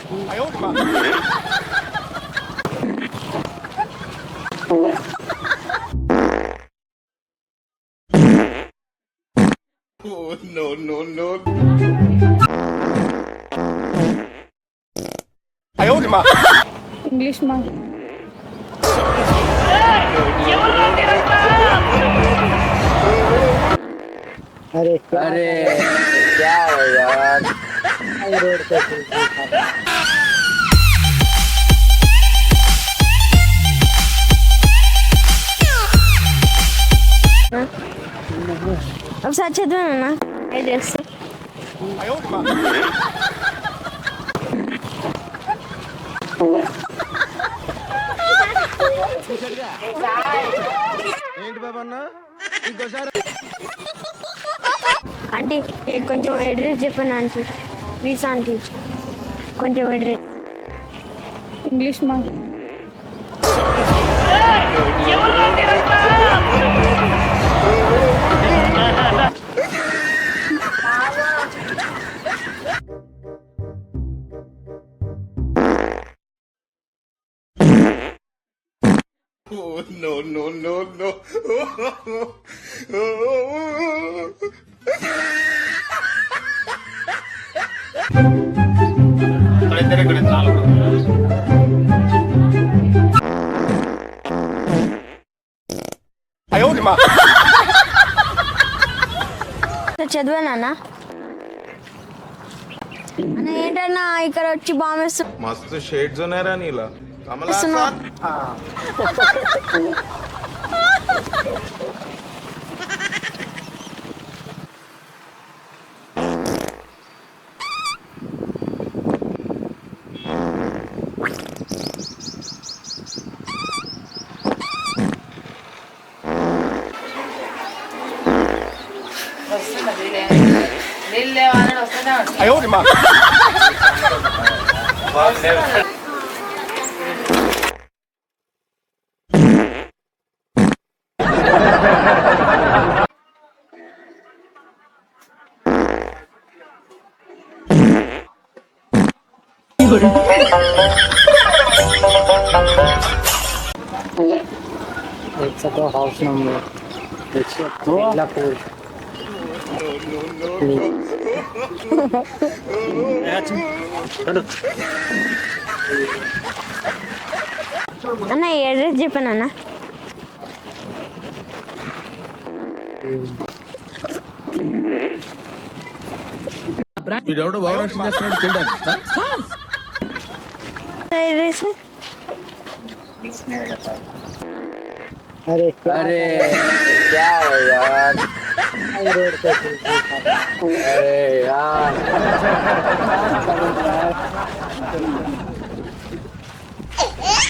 哎呦我的妈！Oh no no no！ 哎呦我的妈इंग्लिश में अरे अरे क्या है यार रोड पे अब सच चदवा ना एड्रेस 哎呦我的妈ఏంటి బాబా అన్న ఇంకోసారి ఆంటీ కొంచెం అడ్రస్ చెప్పండి ఆంటీ ప్లీజ్ ఆంటీ కొంచెం అడ్రస్ ఇంగ్లీష్ మా Oh no no no no!哎呦我的妈చదివానా అన్న ఏంటన్నా ఇక్కడ వచ్చి బాంబేస్తు मस्त शेड्स नाही रा नीला कमला నీళ్ళు వస్తుందా 哎呦我的妈एक तो हाउस नंबर देखिए तो लाखों అన్న ఈ అడ్రస్ చెప్పాను అన్న వీడెవడో బాగా రక్షణ చేస్తున్నాడు చూడండి అడ్రస్ अरे अरे क्या है यार रोड पे अरे यार